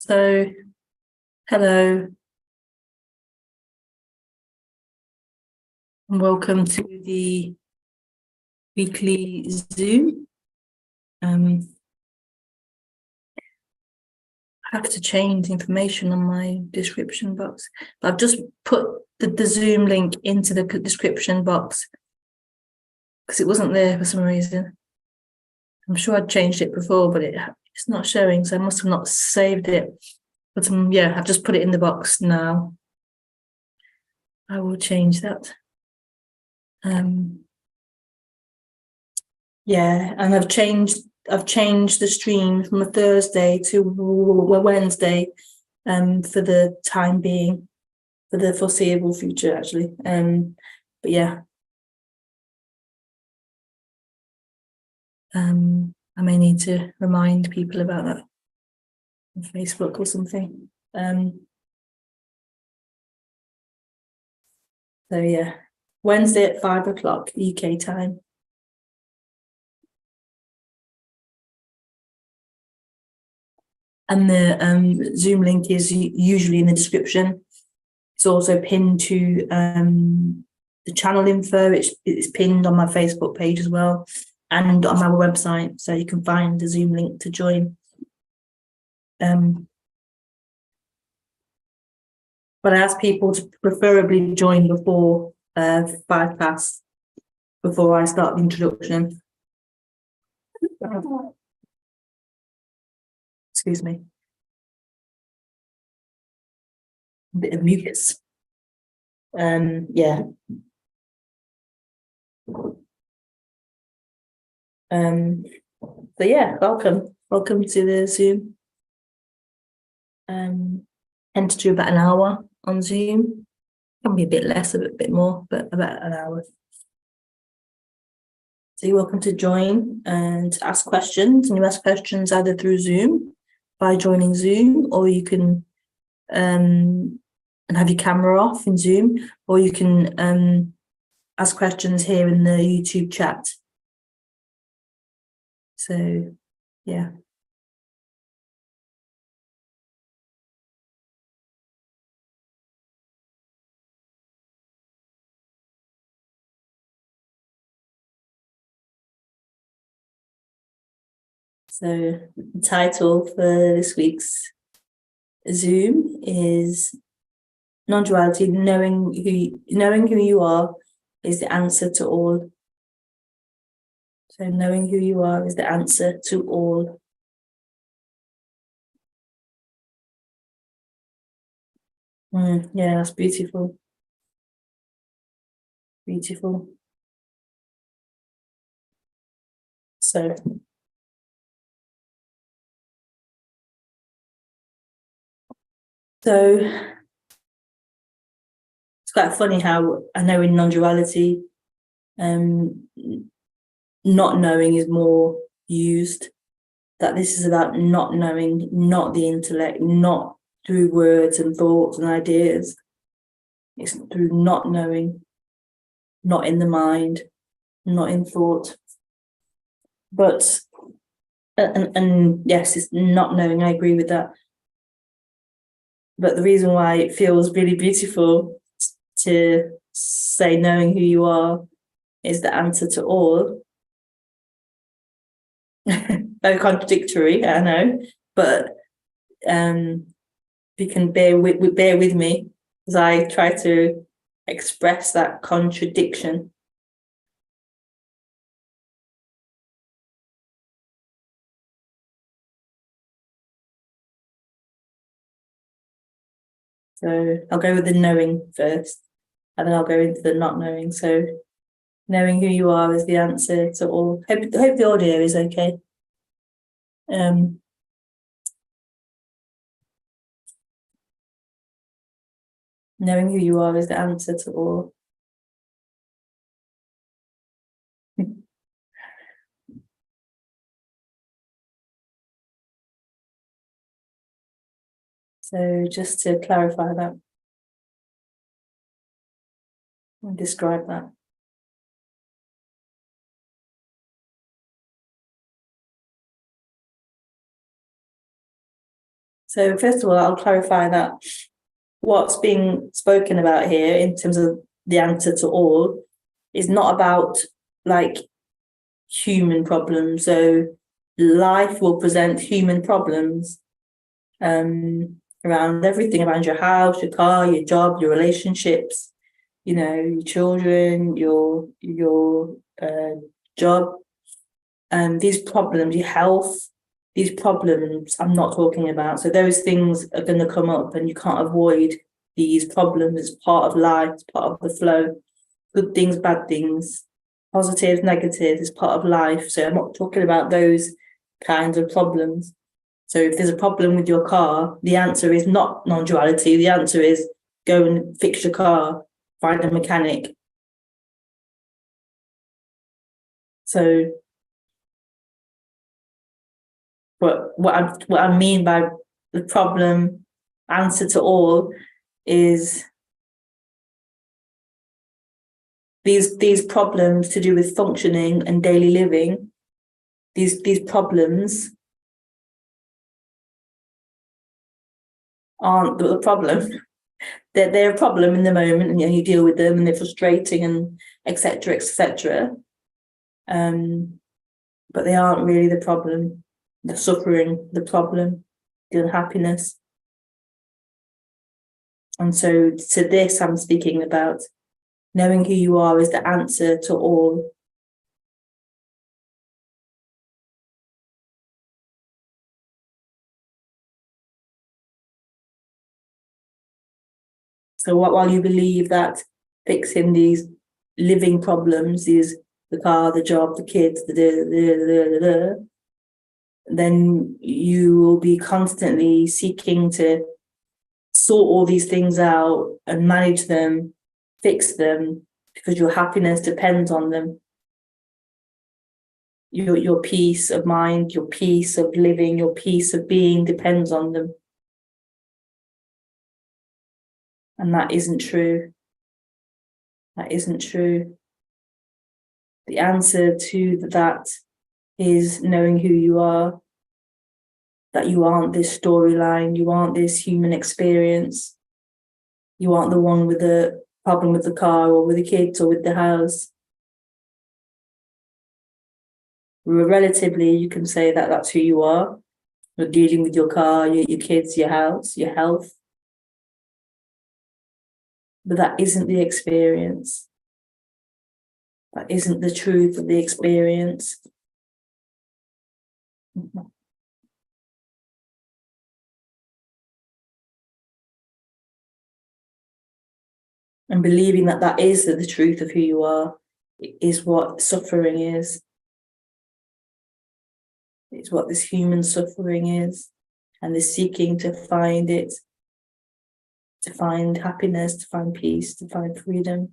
So, hello and welcome to the weekly Zoom. I have to change the information on my description box, but I've just put the Zoom link into the description box because it wasn't there for some reason. I'm sure I'd changed it before, but it's not showing, so I must have not saved it. But yeah, I've just put it in the box now. I will change that. Yeah, and I've changed the stream from a Thursday to a Wednesday, for the time being, for the foreseeable future, actually. But yeah, I may need to remind people about that on Facebook or something. So yeah, Wednesday at 5 o'clock UK time. And the Zoom link is usually in the description. It's also pinned to the channel info. It's pinned on my Facebook page as well and on our website, so you can find the Zoom link to join. But I ask people to preferably join before 5 past, before I start the introduction. Excuse me. A bit of mucus. Yeah. So yeah, welcome to the Zoom. Tend to do about an hour on Zoom. Can be a bit less, a bit more, but about an hour. So you're welcome to join and ask questions, and you ask questions either through Zoom by joining Zoom, or you can and have your camera off in Zoom, or you can ask questions here in the YouTube chat. So yeah. So the title for this week's Zoom is NonDuality, knowing who you are is the answer to all. So knowing who you are is the answer to all. Yeah, that's beautiful. Beautiful. So it's quite funny how I know in non-duality, not knowing is more used, that this is about not knowing, not the intellect, not through words and thoughts and ideas. It's through not knowing, not in the mind, not in thought. But, and yes, it's not knowing, I agree with that. But the reason why it feels really beautiful to say knowing who you are is the answer to all. Very contradictory, I know, but you can bear with me as I try to express that contradiction. So I'll go with the knowing first, and then I'll go into the not knowing. So knowing who you are is the answer to all. Hope the audio is okay. Knowing who you are is the answer to all. So just to clarify that and describe that. So first of all, I'll clarify that what's being spoken about here in terms of the answer to all is not about like human problems. So life will present human problems around everything, around your house, your car, your job, your relationships, your children, your job, these problems, your health, these problems I'm not talking about. So those things are going to come up and you can't avoid these problems. It's part of life, it's part of the flow. Good things, bad things, positives, negatives, it's part of life. So I'm not talking about those kinds of problems. So if there's a problem with your car, the answer is not non-duality. The answer is go and fix your car, find a mechanic. So what I mean by the problem answer to all is these problems to do with functioning and daily living, these problems aren't the problem. They're a problem in the moment, and you deal with them, and they're frustrating, and etc. etc. But they aren't really the problem. The suffering, the problem, the unhappiness. And so to this, I'm speaking about knowing who you are is the answer to all. So while you believe that fixing these living problems, the car, the job, the kids, then you will be constantly seeking to sort all these things out and manage them, fix them, because your happiness depends on them. Your peace of mind, your peace of living, your peace of being depends on them. And that isn't true. That isn't true. The answer to that is knowing who you are, that you aren't this storyline, you aren't this human experience, you aren't the one with the problem with the car or with the kids or with the house. Relatively, you can say that that's who you are. You're dealing with your car, your kids, your house, your health. But that isn't the experience. That isn't the truth of the experience. And believing that that is the truth of who you are is what suffering is. It's what this human suffering is. And the seeking to find it, to find happiness, to find peace, to find freedom.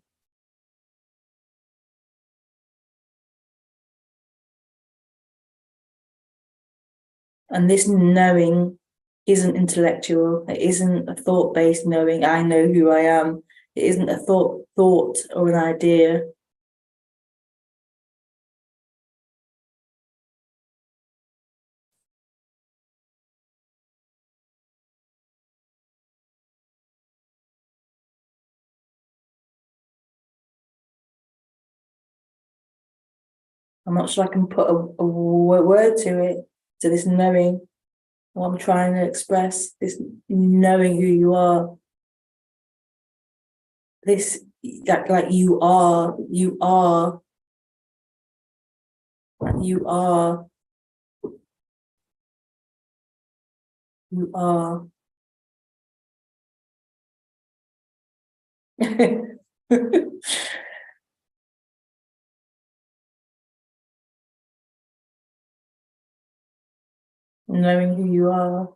And this knowing isn't intellectual. It isn't a thought-based knowing, I know who I am. It isn't a thought or an idea. I'm not sure I can put a word to it, to this knowing, what I'm trying to express, this knowing who you are. This, like you are, you are, you are, you are. Knowing who you are.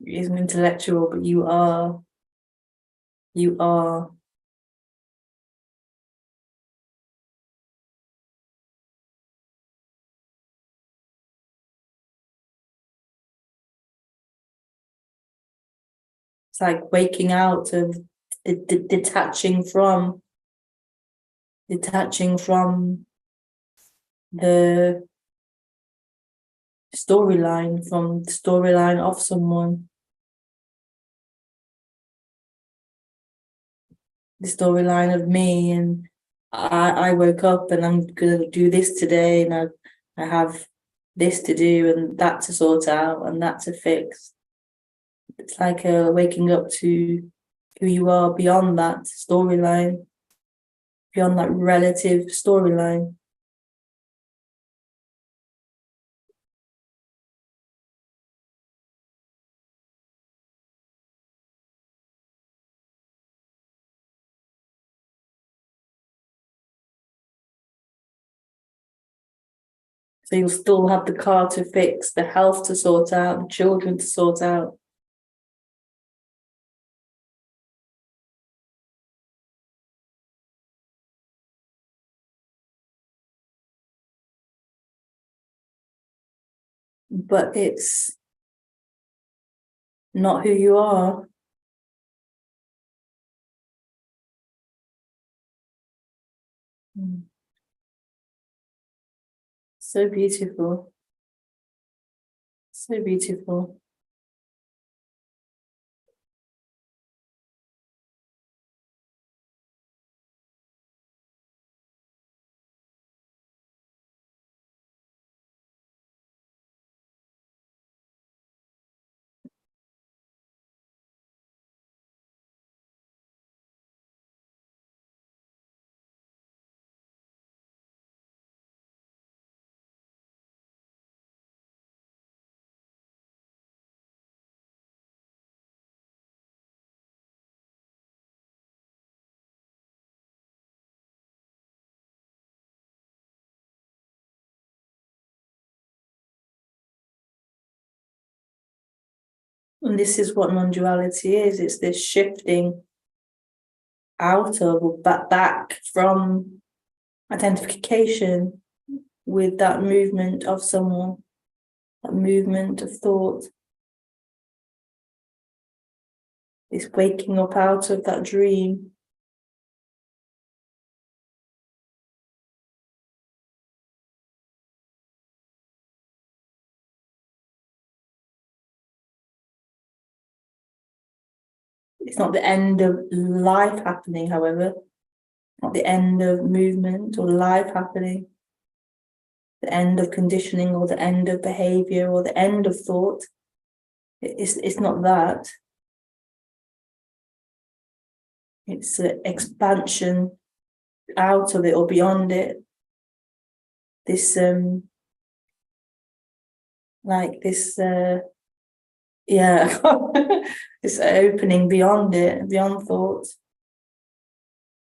It isn't intellectual, but you are. You are. It's like waking out of detaching from detaching from the storyline of someone, the storyline of me, and I woke up and I'm gonna do this today, and I have this to do and that to sort out and that to fix. It's like waking up to who you are beyond that storyline, beyond that relative storyline. So you'll still have the car to fix, the health to sort out, the children to sort out. But it's not who you are. So beautiful. So beautiful. And this is what non-duality is. It's this shifting out of or back from identification with that movement of someone, that movement of thought. It's waking up out of that dream. It's not the end of life happening, however, not the end of movement or life happening, the end of conditioning or the end of behavior or the end of thought. It's not that. It's an expansion out of it or beyond it. This like this this opening beyond it, beyond thought,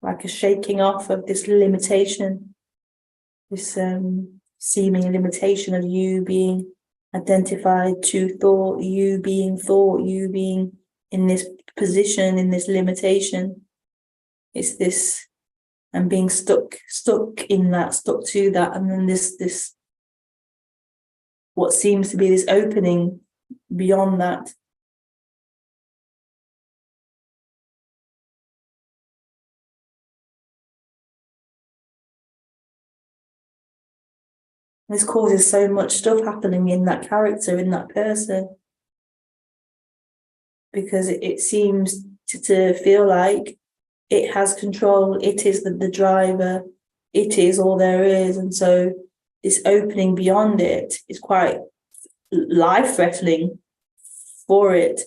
like a shaking off of this limitation, this seeming limitation of you being identified to thought, you being in this position, in this limitation. It's this, and being stuck in that, stuck to that, and then this what seems to be this opening beyond that. This causes so much stuff happening in that character, in that person, because it seems to feel like it has control, it is the driver, it is all there is. And so this opening beyond it is quite life-threatening for it.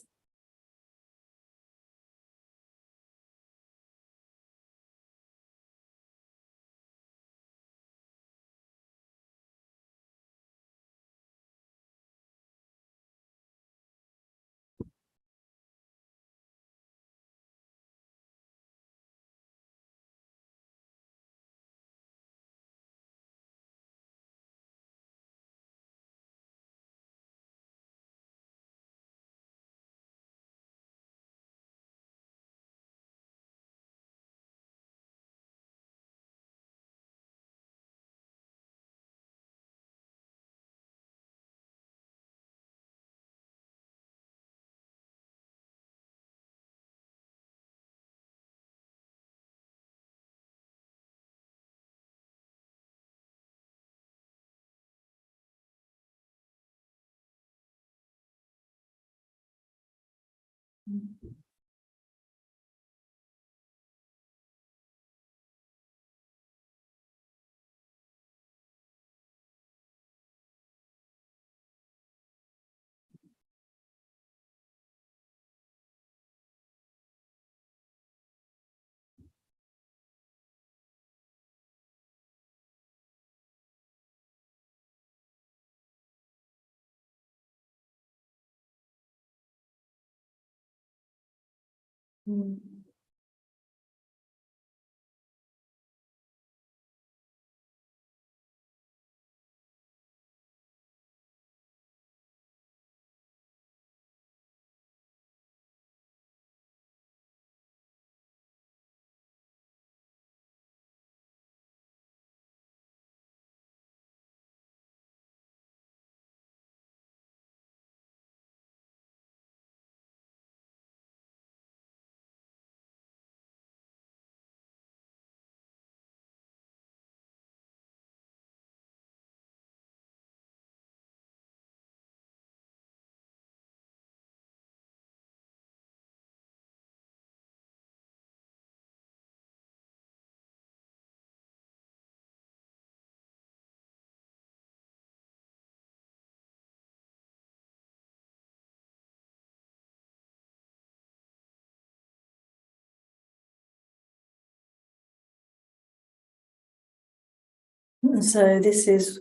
And so this is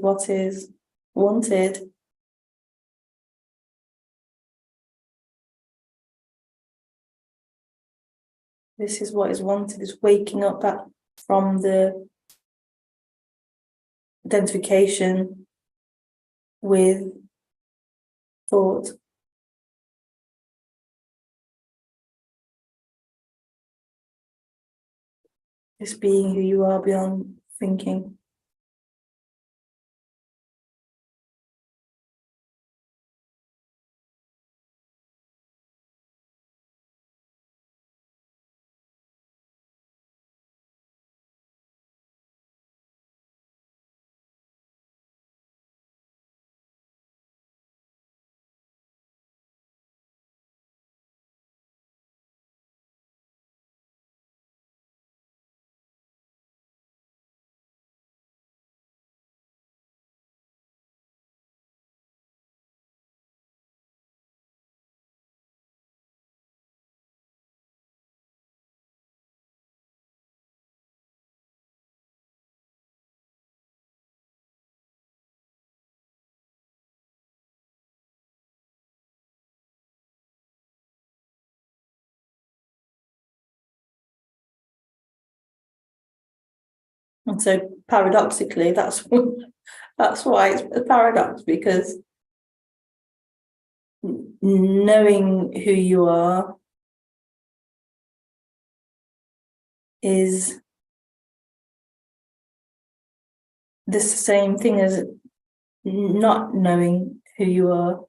what is wanted. This is what is wanted, is waking up from the identification with thought. This being who you are beyond thinking. And so paradoxically, that's why it's a paradox, because knowing who you are is the same thing as not knowing who you are.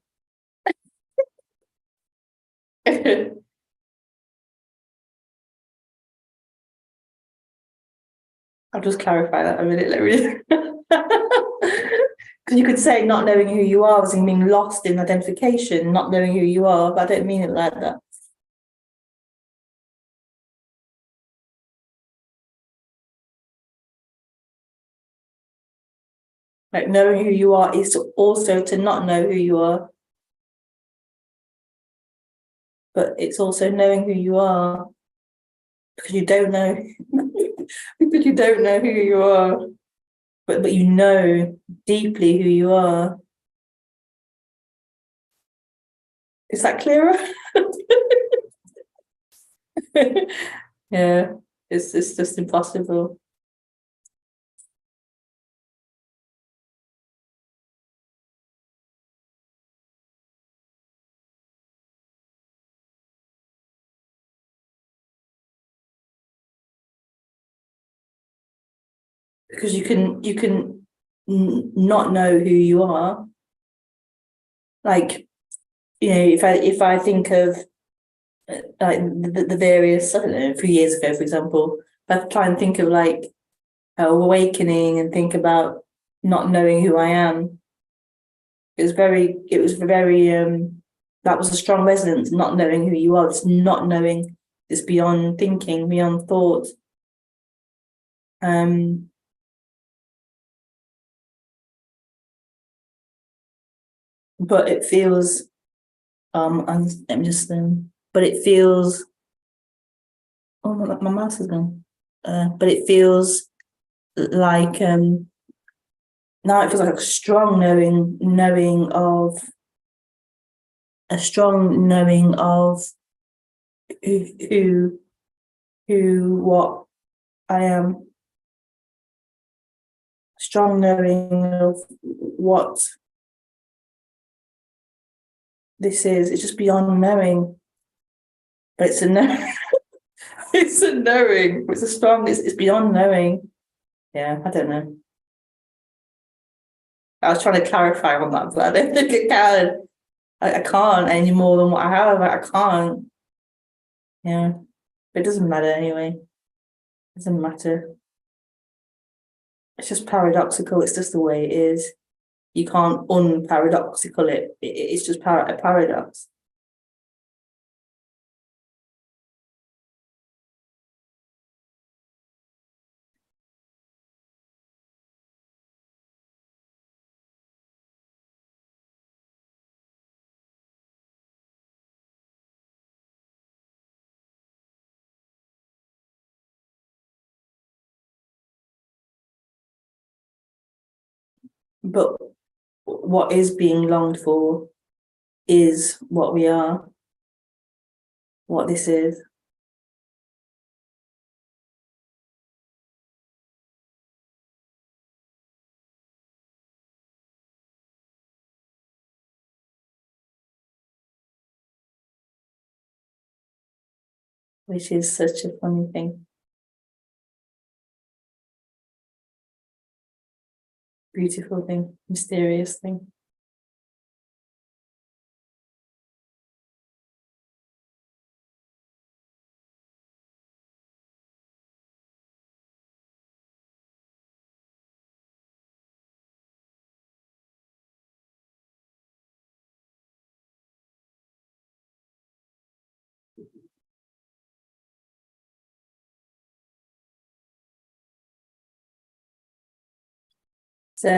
I'll just clarify that a minute, let me. Because you could say not knowing who you are was in being lost in identification, not knowing who you are, but I don't mean it like that. Like, knowing who you are is also to not know who you are. But it's also knowing who you are, because you don't know. Because you don't know who you are. But you know deeply who you are. Is that clearer? Yeah, it's just impossible. Because you can not know who you are. Like, you know, if I think of like the various, I don't know, a few years ago, for example, I try and think of like awakening and think about not knowing who I am. It was very that was a strong resonance, not knowing who you are. It's not knowing, it's beyond thinking, beyond thought. But it feels, I'm just, but it feels, oh, my mouse is gone. But it feels like, now it feels like a strong knowing of what I am, strong knowing of what this is. It's just beyond knowing, but it's a knowing. It's a knowing. It's a strong. It's beyond knowing. Yeah, I don't know. I was trying to clarify on that, but I don't think I can. I can't any more than what I have. I can't. Yeah, it doesn't matter anyway. It doesn't matter. It's just paradoxical. It's just the way it is. You can't unparadoxical it. It's just a paradox. But what is being longed for is what we are, what this is. Which is such a funny thing. Beautiful thing, mysterious thing. So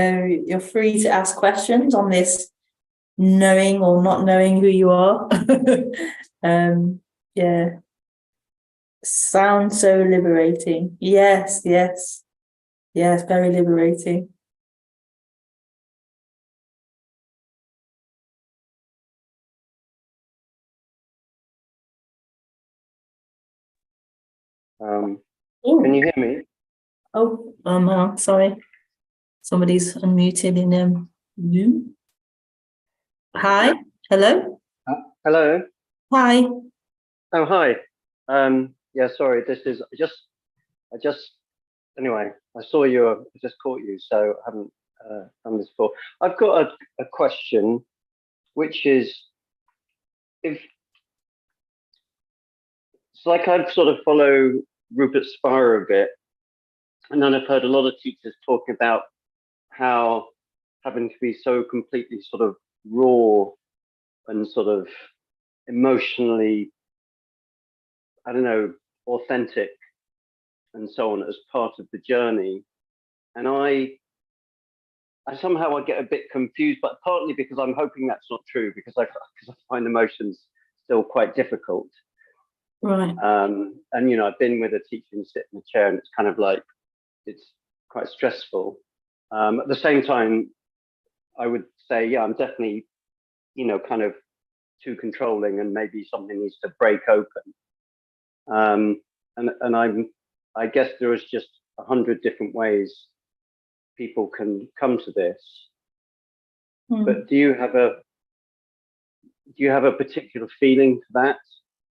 you're free to ask questions on this knowing or not knowing who you are. Yeah. Sounds so liberating. Yes, yes. Yes, very liberating. Can you hear me? Oh, sorry. Somebody's unmuted in Zoom. Hi, hello. Hello. Hi. Oh, hi. Yeah, sorry. This is anyway. I saw you. I just caught you, so I haven't done this before. I've got a question, which is if it's like I've sort of follow Rupert Spira a bit, and then I've heard a lot of teachers talking about how having to be so completely sort of raw and sort of emotionally, I don't know, authentic and so on as part of the journey. And I somehow I get a bit confused, but partly because I'm hoping that's not true, because I find emotions still quite difficult. Right. And I've been with a teacher and sit in a chair, and it's kind of like it's quite stressful. At the same time, I would say, yeah, I'm definitely, kind of too controlling, and maybe something needs to break open. And I guess there is just 100 different ways people can come to this. But do you have a particular feeling for that?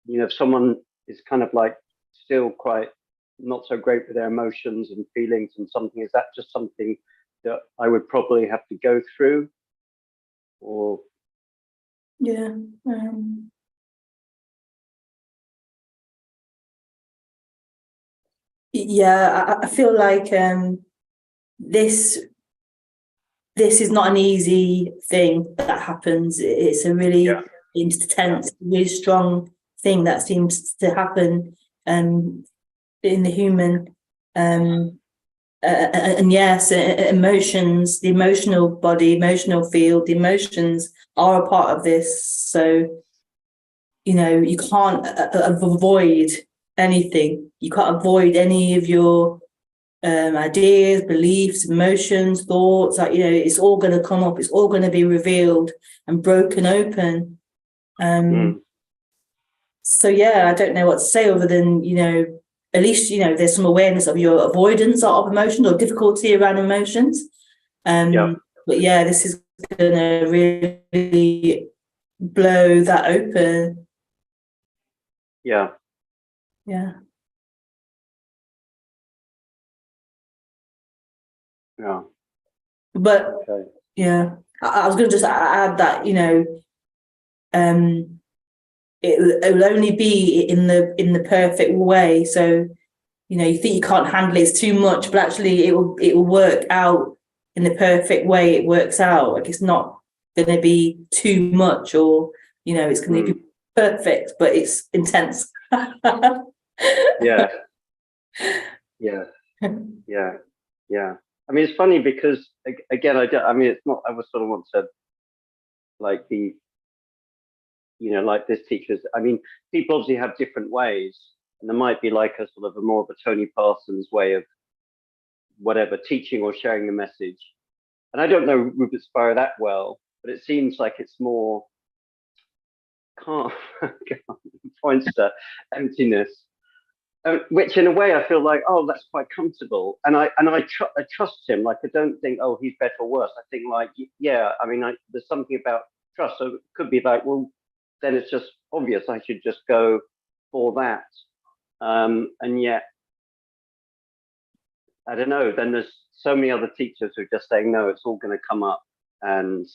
If someone is kind of like still quite not so great with their emotions and feelings and something, is that just something that I would probably have to go through? Or yeah. Yeah, I feel like this is not an easy thing that happens. It's a really intense, really strong thing that seems to happen in the human. And yes, emotions, the emotional body, emotional field, the emotions are a part of this. So, you know, you can't avoid anything. You can't avoid any of your ideas, beliefs, emotions, thoughts. Like, you know, it's all going to come up. It's all going to be revealed and broken open. So yeah, I don't know what to say other than, you know, at least, you know, there's some awareness of your avoidance of emotion or difficulty around emotions. But yeah, this is going to really blow that open. Yeah. Yeah. Yeah. But okay. yeah, I was going to just add that, you know, it will only be in the perfect way. So, you know, you think you can't handle it, it's too much, but actually it will work out in the perfect way. It works out. Like, it's not going to be too much, or, you know, it's going to be perfect, but it's intense. Yeah. Yeah. Yeah. Yeah. I mean, it's funny because again, I mean, it's not, I was sort of want to like be, you know, like this teachers. I mean, people obviously have different ways, and there might be like a sort of a more of a Tony Parsons way of whatever teaching or sharing the message. And I don't know Rupert Spira that well, but it seems like it's more calm, points to emptiness, which in a way I feel like, oh, that's quite comfortable, and I trust him. Like, I don't think, oh, he's better or worse. I think like, yeah, I mean, there's something about trust. So it could be like, well, then it's just obvious I should just go for that. And yet, I don't know. Then there's so many other teachers who are just saying, no, it's all going to come up. And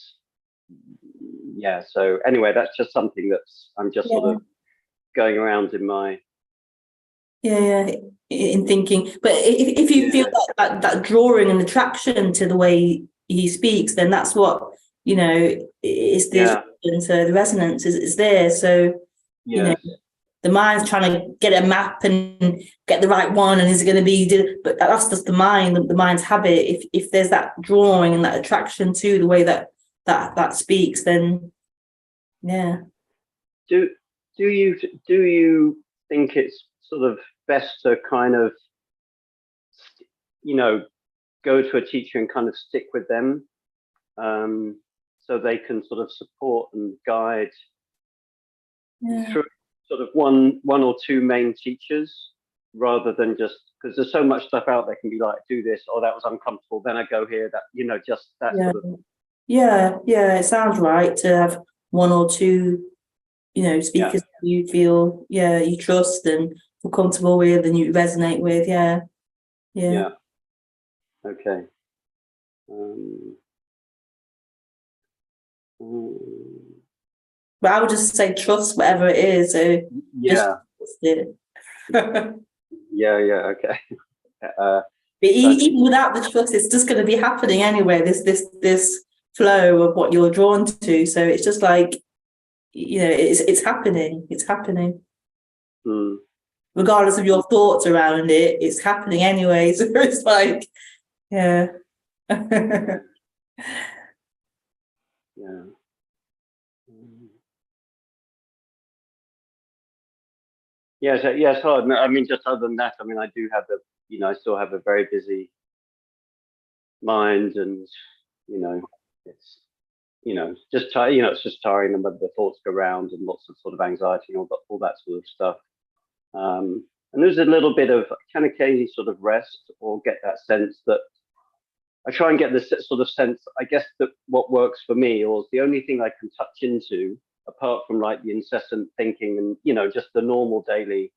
yeah, so anyway, that's just something that's I'm just sort of going around in my in thinking. But if you feel that drawing and attraction to the way he speaks, then that's what, you know, is the so the resonance is there. So you know, the mind's trying to get a map and get the right one, and is it going to be? But that's just the mind, the mind's habit. If there's that drawing and that attraction to the way that speaks, then yeah. Do you think it's sort of best to kind of, you know, go to a teacher and kind of stick with them, so they can sort of support and guide through sort of one or two main teachers, rather than just, because there's so much stuff out there, can be like, do this, or that was uncomfortable, then I go here, that, you know, just that sort of. Yeah, it sounds right to have one or two, you know, speakers you feel, you trust and feel comfortable with and you resonate with. Yeah. Okay. But I would just say trust whatever it is. So just trust it. Okay. But even without the trust, it's just going to be happening anyway. This flow of what you're drawn to. So it's just like, you know, it's happening. It's happening. Regardless of your thoughts around it, it's happening anyway. So it's like, yeah. Yes, hard. I mean, just other than that, I mean, I do have I still have a very busy mind, and it's just it's just tiring, and the thoughts go around, and lots of sort of anxiety and all that sort of stuff. And there's a little bit of, can occasionally sort of rest or get that sense that I try and get this sort of sense, I guess, that what works for me, or is the only thing I can touch into, apart from like the incessant thinking and, just the normal daily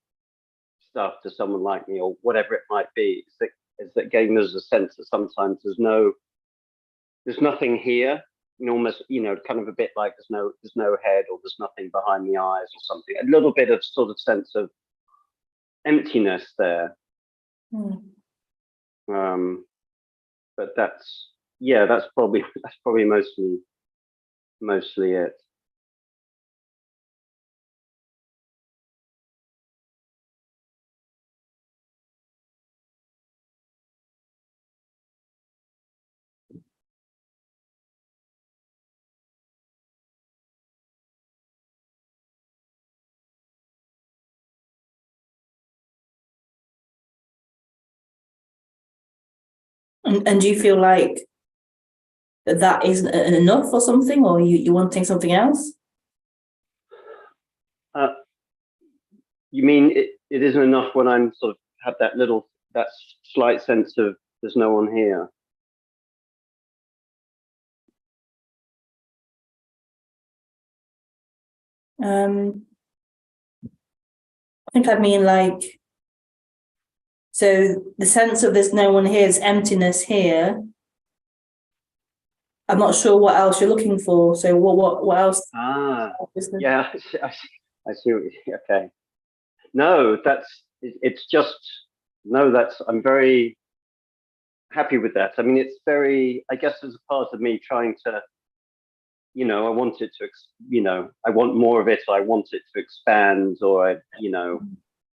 stuff to someone like me, or whatever it might be, is that getting there's a sense that sometimes there's nothing here, almost, kind of a bit like there's no head, or there's nothing behind the eyes or something. A little bit of sort of sense of emptiness there. But that's probably mostly it. And do you feel like that isn't enough or something, or you're wanting something else? You mean it isn't enough when I'm sort of have that slight sense of there's no one here? I think I mean like, so the sense of there's no one here, is emptiness here. I'm not sure what else you're looking for. So what else? Yeah, I see what okay. No, it's just, no, I'm very happy with that. I mean, it's very, I guess there's a part of me trying to, I want it to, I want more of it, or I want it to expand, or,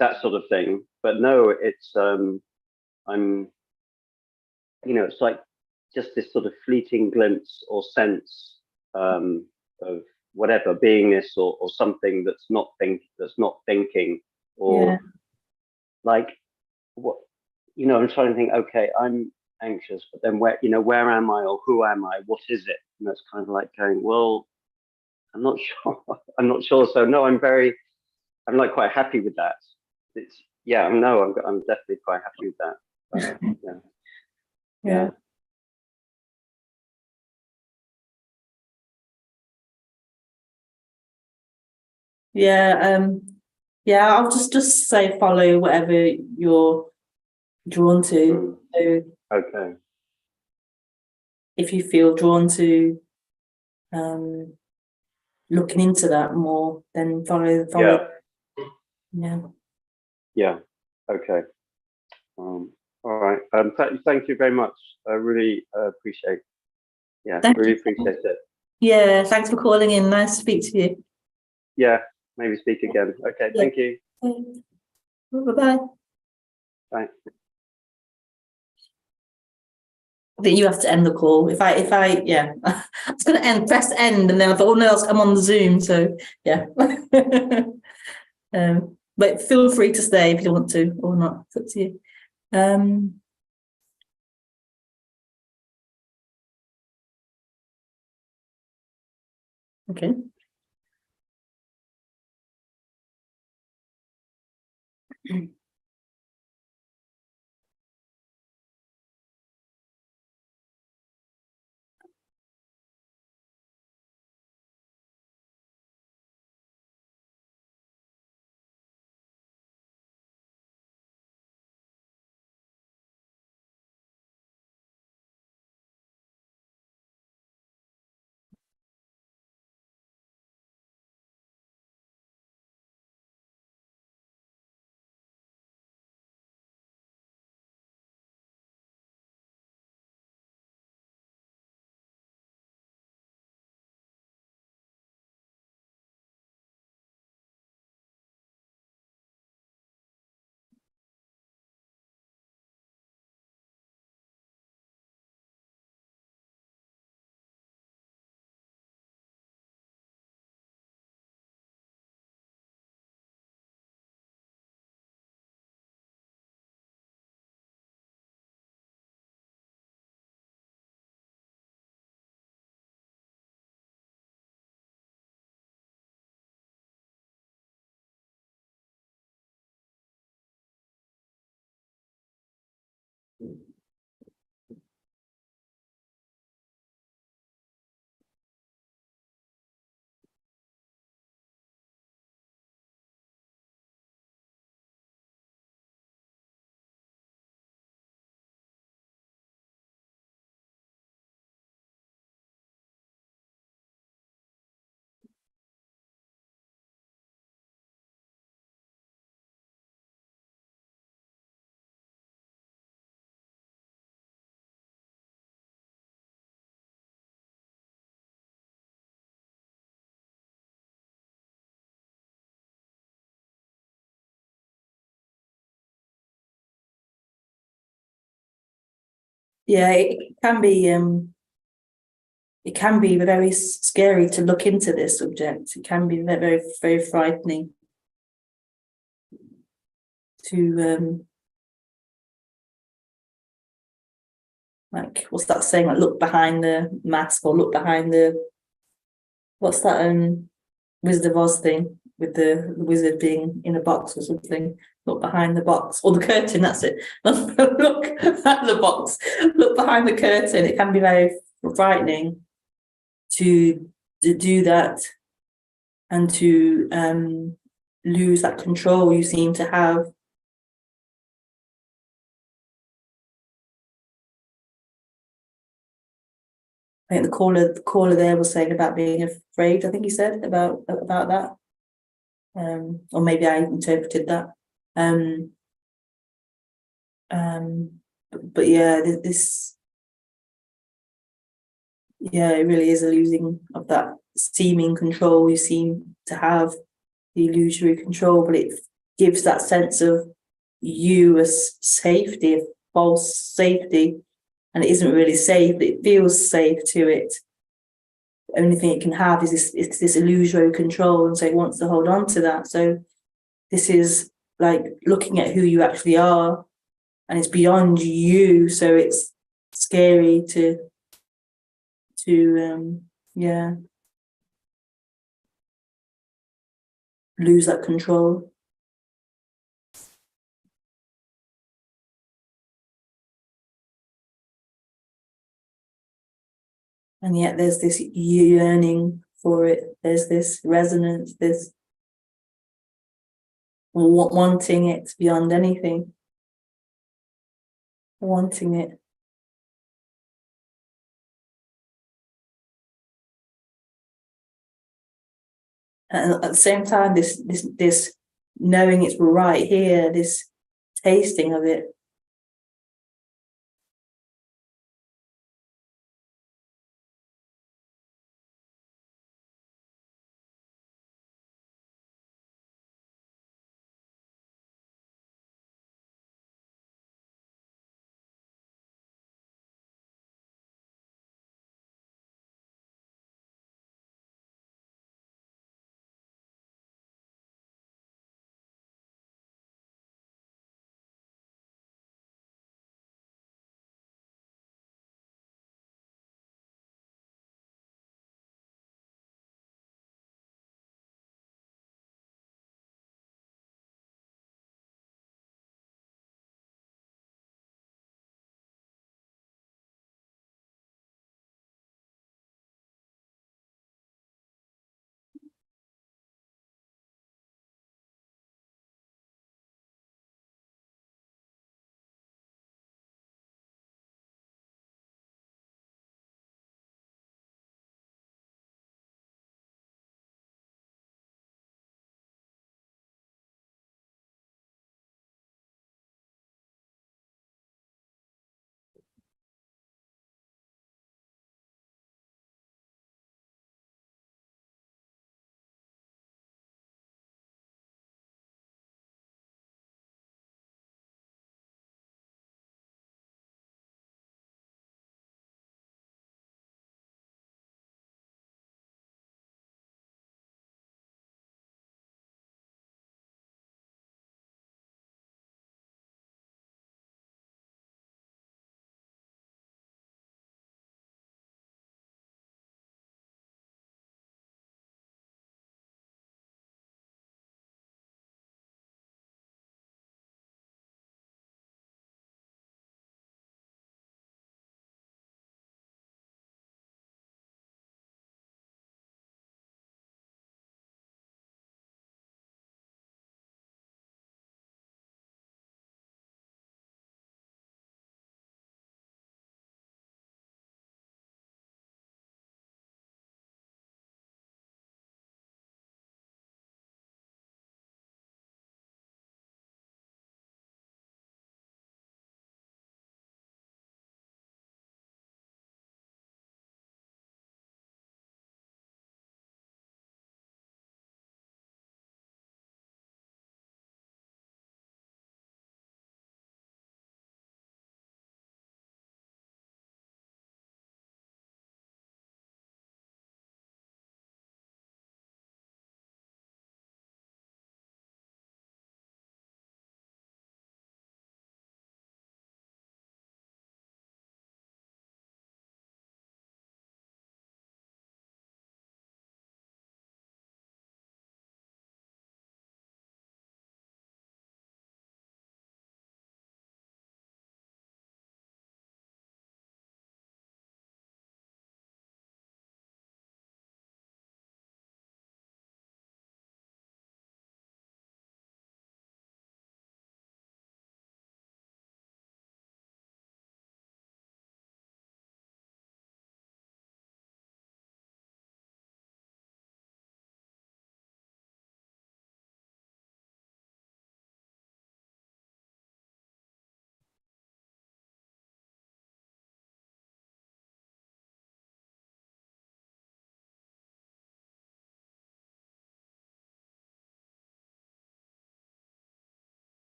that sort of thing. But no, it's, I'm, it's like just this sort of fleeting glimpse or sense of whatever beingness or something that's not thinking, or like what, I'm trying to think, okay, I'm anxious, but then where am I, or who am I, what is it? And that's kind of like going, well, I'm not sure. I'm not sure. So no, I'm like quite happy with that. It's, yeah, no, I'm definitely quite happy with that. Yeah. Yeah, I'll just say follow whatever you're drawn to. So Okay. if you feel drawn to looking into that more, then follow. Yeah. Okay. All right. Thank you very much. I really appreciate. Yeah, really appreciate it. Yeah, thanks for calling in. Nice to speak to you. Yeah, maybe speak again. Okay, thank you. Bye-bye. Bye. I think you have to end the call. If I, yeah, I was going to press end, and then I thought, oh no, I'm on the Zoom. So yeah. But feel free to stay if you want to or not. It's up to you. Okay. Yeah, it can be very scary to look into this subject. It can be very, very frightening to like, what's that saying? Like, look behind the mask, or look behind the, what's that Wizard of Oz thing with the wizard being in a box or something. Look behind the box, or the curtain. That's it. Look at the box. Look behind the curtain. It can be very frightening to do that, and to lose that control you seem to have. I think the caller there was saying about being afraid. I think he said about that. Or maybe I interpreted that. But yeah, this, yeah, it really is a losing of that seeming control you seem to have, the illusory control, but it gives that sense of you as safety, a false safety, and it isn't really safe, but it feels safe to it. The only thing it can have is this illusory control, and so it wants to hold on to that. So this is like looking at who you actually are, and it's beyond you, so it's scary to yeah, lose that control. And yet there's this yearning for it, there's this resonance, this wanting it beyond anything, wanting it. And at the same time, this knowing it's right here, this tasting of it.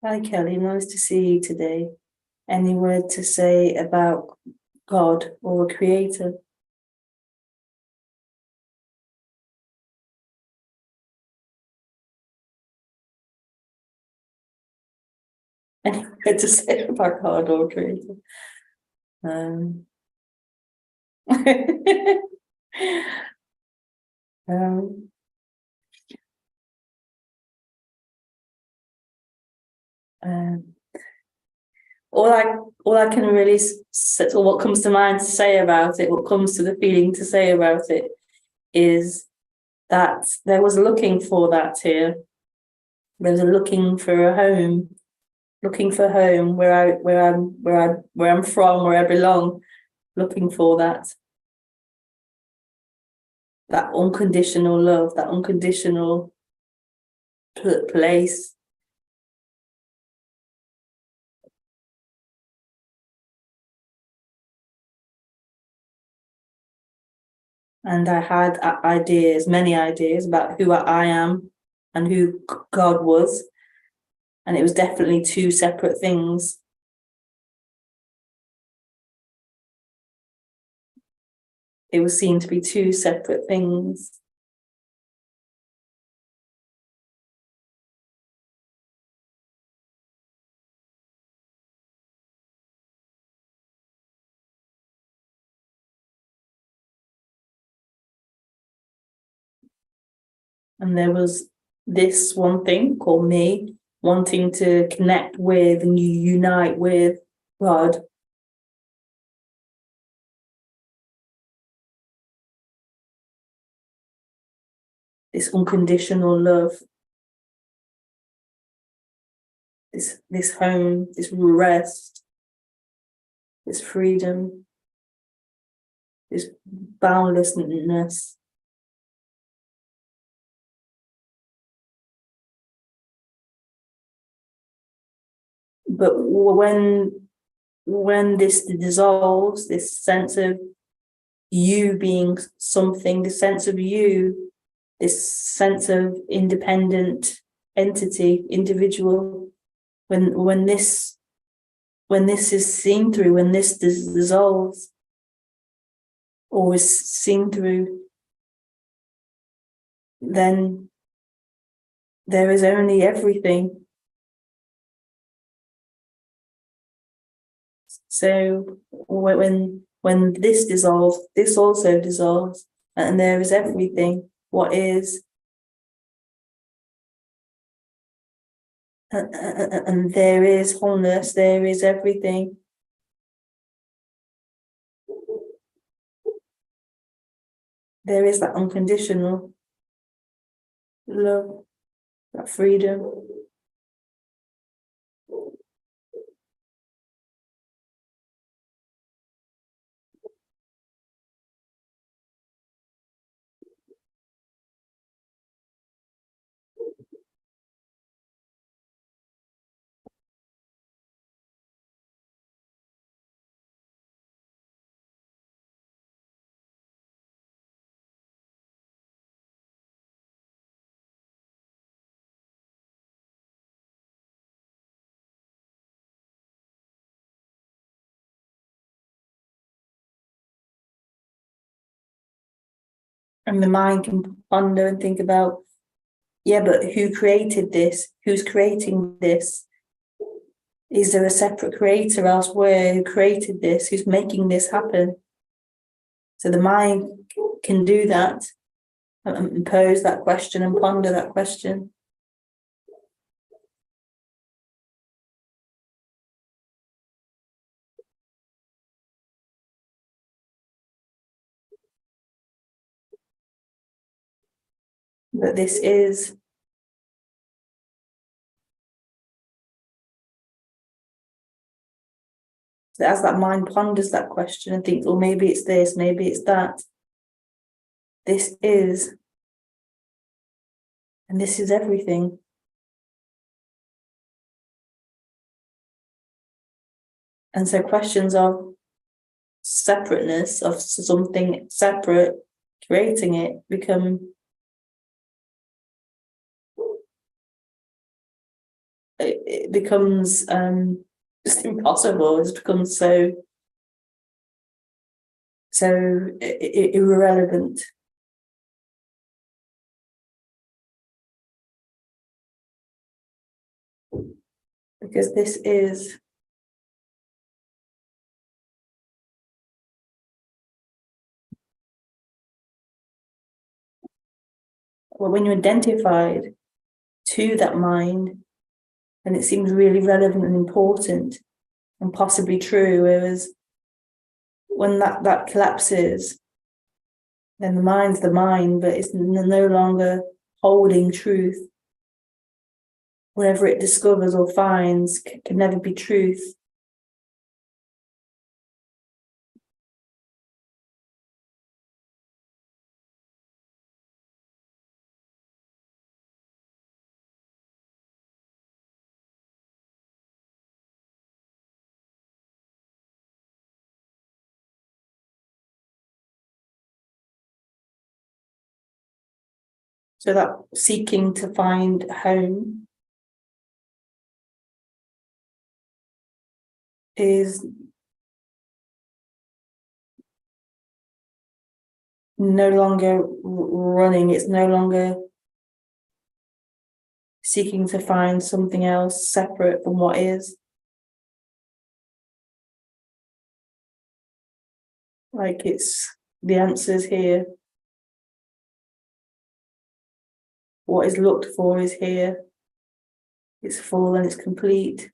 Hi Kelly, nice to see you today. Any word to say about God or a creator? Any word to say about God or a creator? Um, um, um, all I can really say, or what comes to mind to say about it, what comes to the feeling to say about it, is that there was looking for that here. There was a looking for a home, looking for home where I'm from, where I belong, looking for that unconditional love, that unconditional place. And I had ideas, many ideas about who I am and who God was. And it was definitely two separate things. It was seen to be two separate things. And there was this one thing called me wanting to connect with and unite with God. This unconditional love, this home, this rest, this freedom, this boundlessness. But when this dissolves, this sense of you being something, the sense of you, this sense of independent entity, individual, when this is seen through, when this dissolves or is seen through, then there is only everything. So when this dissolves, this also dissolves, and there is everything. What is, and there is wholeness. There is everything. There is that unconditional love, that freedom. And the mind can ponder and think about, yeah, but who created this? Who's creating this? Is there a separate creator elsewhere who created this, who's making this happen? So the mind can do that and pose that question and ponder that question. But this is. So as that mind ponders that question and thinks, well, maybe it's this, maybe it's that, this is, and this is everything. And so questions of separateness, of something separate, creating it, become it becomes just impossible. It becomes so irrelevant. Because this is when you're identified to that mind, and it seems really relevant and important and possibly true, whereas when that collapses, then the mind's the mind, but it's no longer holding truth. Whatever it discovers or finds can never be truth. So that seeking to find home is no longer running. It's no longer seeking to find something else separate from what is. Like it's the answers here. What is looked for is here. It's full and it's complete.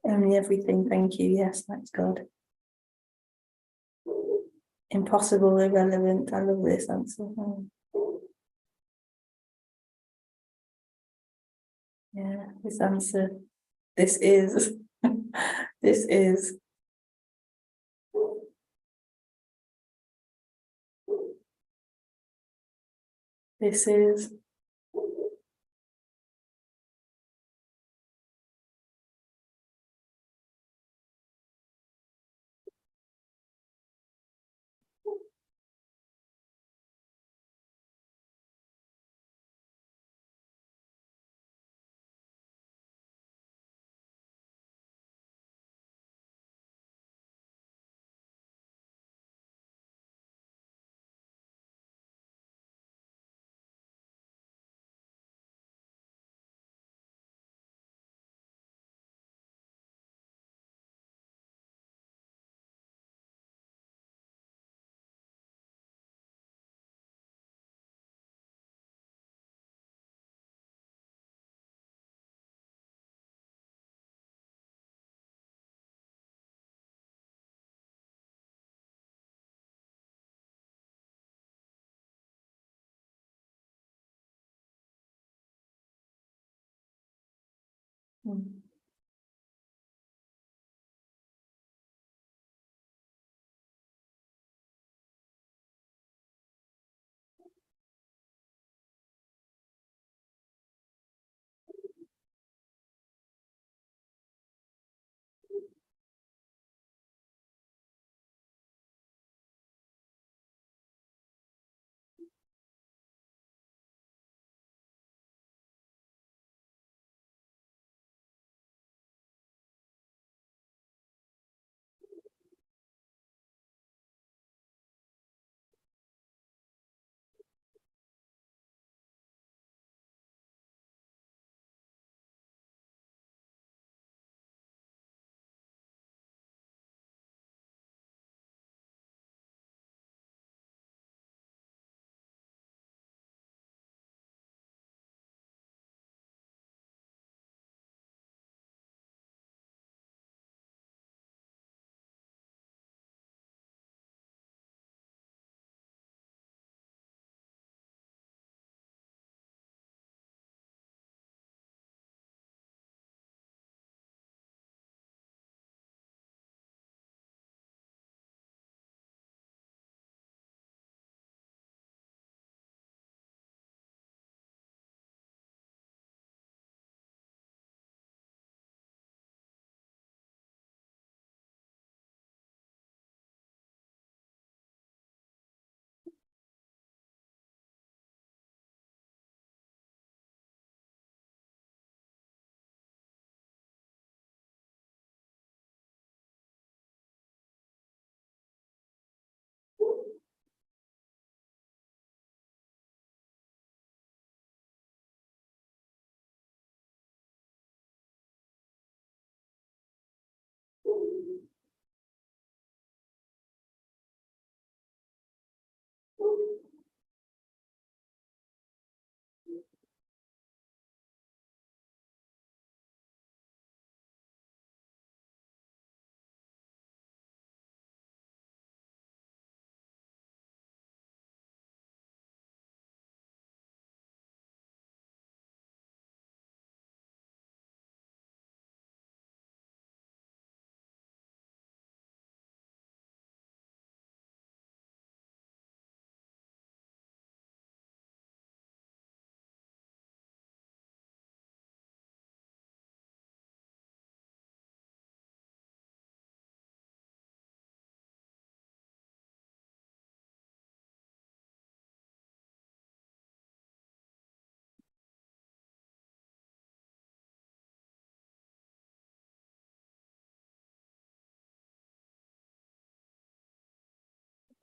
Only everything, thank you. Yes, thanks God. Impossible, irrelevant. I love this answer. Yeah, this answer. This is. This is. This is. Mm.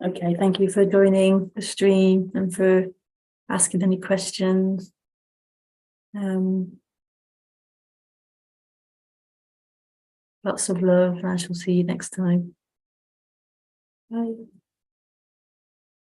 Okay, thank you for joining the stream and for asking any questions. Lots of love, and I shall see you next time. Bye.